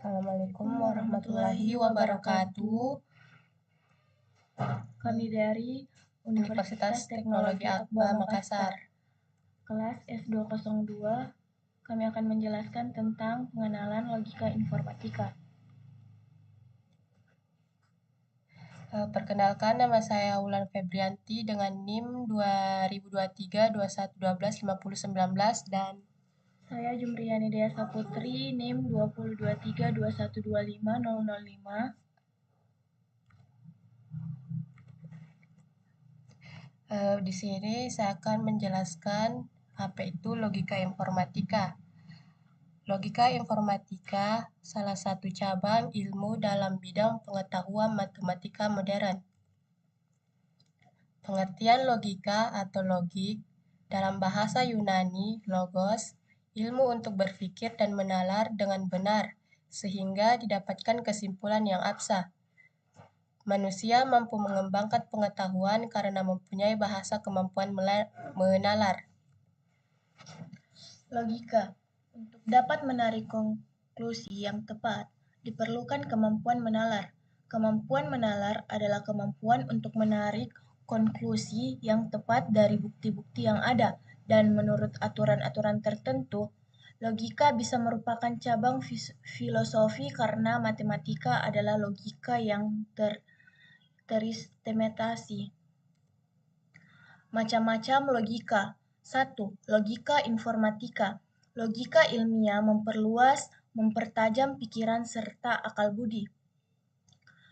Assalamualaikum warahmatullahi wabarakatuh. Kami dari Universitas Teknologi Akba Makassar. Kelas S202, kami akan menjelaskan tentang pengenalan logika informatika. Perkenalkan, nama saya Wulan Febrianti dengan NIM 2023-2112-5019 dan Saya Jumriyani Dea Saputri, NIM 2023-2125-005. Di sini saya akan menjelaskan apa itu logika informatika. Logika informatika salah satu cabang ilmu dalam bidang pengetahuan matematika modern. Pengertian logika atau logik dalam bahasa Yunani, logos, ilmu untuk berpikir dan menalar dengan benar, sehingga didapatkan kesimpulan yang absah. Manusia mampu mengembangkan pengetahuan karena mempunyai bahasa kemampuan menalar. Logika. Untuk dapat menarik konklusi yang tepat, diperlukan kemampuan menalar. Kemampuan menalar adalah kemampuan untuk menarik konklusi yang tepat dari bukti-bukti yang ada, dan menurut aturan-aturan tertentu, logika bisa merupakan cabang filosofi karena matematika adalah logika yang teristemasi. Macam-macam logika. 1. Logika informatika. Logika ilmiah memperluas, mempertajam pikiran serta akal budi.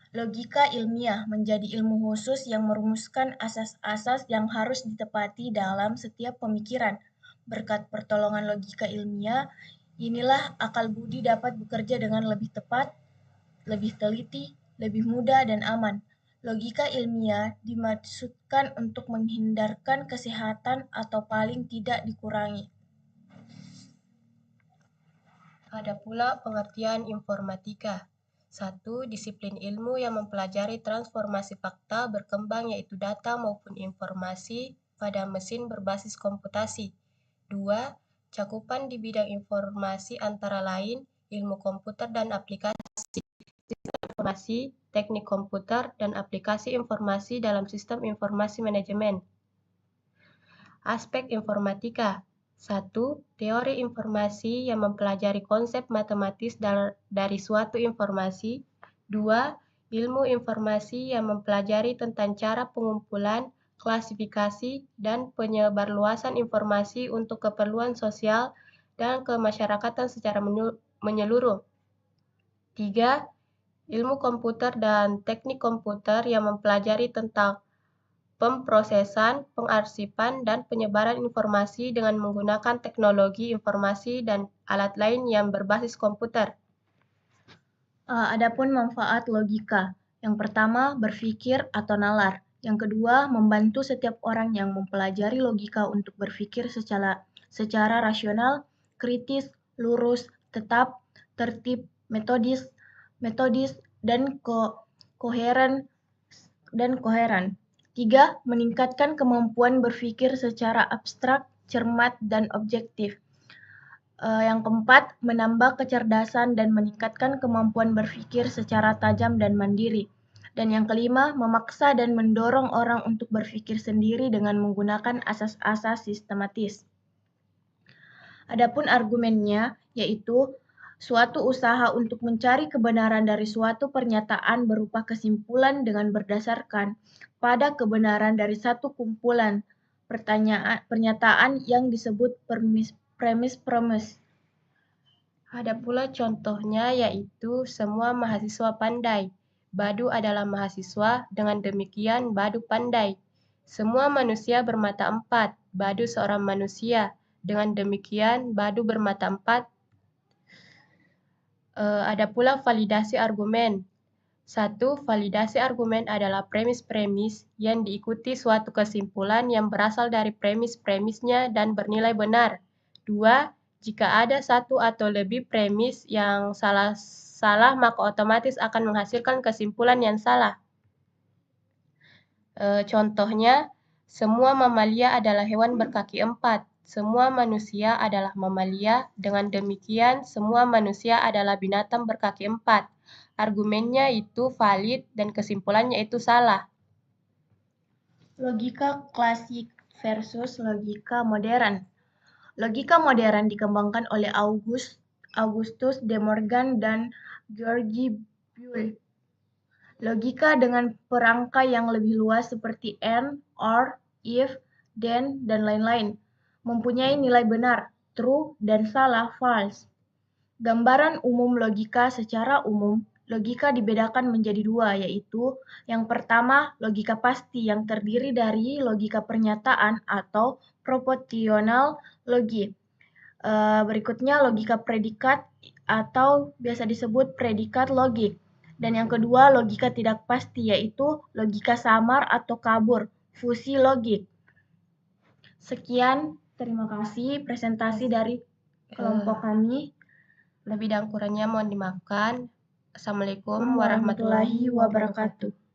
Logika ilmiah menjadi ilmu khusus yang merumuskan asas-asas yang harus ditepati dalam setiap pemikiran. Berkat pertolongan logika ilmiah, inilah akal budi dapat bekerja dengan lebih tepat, lebih teliti, lebih mudah dan aman. Logika ilmiah dimaksudkan untuk menghindarkan kesehatan atau paling tidak dikurangi. Ada pula pengertian informatika. 1. Disiplin ilmu yang mempelajari transformasi fakta berkembang yaitu data maupun informasi pada mesin berbasis komputasi. 2. Cakupan di bidang informasi antara lain ilmu komputer dan aplikasi, sistem informasi, teknik komputer, dan aplikasi informasi dalam sistem informasi manajemen. Aspek informatika. 1. Teori informasi yang mempelajari konsep matematis dari suatu informasi. 2. Ilmu informasi yang mempelajari tentang cara pengumpulan, klasifikasi, dan penyebarluasan informasi untuk keperluan sosial dan kemasyarakatan secara menyeluruh. 3. Ilmu komputer dan teknik komputer yang mempelajari tentang pemrosesan, pengarsipan, dan penyebaran informasi dengan menggunakan teknologi informasi dan alat lain yang berbasis komputer. Adapun manfaat logika. Yang pertama, berpikir atau nalar. Yang kedua, membantu setiap orang yang mempelajari logika untuk berpikir secara rasional, kritis, lurus, tetap, tertib, metodis, dan koheren. 3. Meningkatkan kemampuan berpikir secara abstrak, cermat, dan objektif. Yang keempat, menambah kecerdasan dan meningkatkan kemampuan berpikir secara tajam dan mandiri. Dan yang kelima, memaksa dan mendorong orang untuk berpikir sendiri dengan menggunakan asas-asas sistematis. Adapun argumennya, yaitu suatu usaha untuk mencari kebenaran dari suatu pernyataan berupa kesimpulan dengan berdasarkan pada kebenaran dari satu kumpulan pernyataan yang disebut premis. Ada pula contohnya yaitu semua mahasiswa pandai. Badu adalah mahasiswa, dengan demikian Badu pandai. Semua manusia bermata empat. Badu seorang manusia. Dengan demikian Badu bermata empat. Ada pula validasi argumen. 1. Validasi argumen adalah premis-premis yang diikuti suatu kesimpulan yang berasal dari premis-premisnya dan bernilai benar. 2. Jika ada satu atau lebih premis yang salah, maka otomatis akan menghasilkan kesimpulan yang salah. Contohnya, semua mamalia adalah hewan berkaki empat. semua manusia adalah mamalia, dengan demikian semua manusia adalah binatang berkaki empat. Argumennya itu valid dan kesimpulannya itu salah. Logika klasik versus logika modern. Logika modern dikembangkan oleh Augustus De Morgan dan George Boole. Logika dengan perangkai yang lebih luas seperti and, or, if, then, dan lain-lain mempunyai nilai benar, true, dan salah, false. Gambaran umum logika secara umum, logika dibedakan menjadi dua, yaitu yang pertama, logika pasti yang terdiri dari logika pernyataan atau propositional logic. Berikutnya logika predikat atau biasa disebut predikat logik. Dan yang kedua logika tidak pasti, yaitu logika samar atau kabur, fusi logik. Sekian, terima kasih presentasi dari kelompok kami. Lebih dan kurangnya mohon dimaafkan. Assalamualaikum Warahmatullahi wabarakatuh.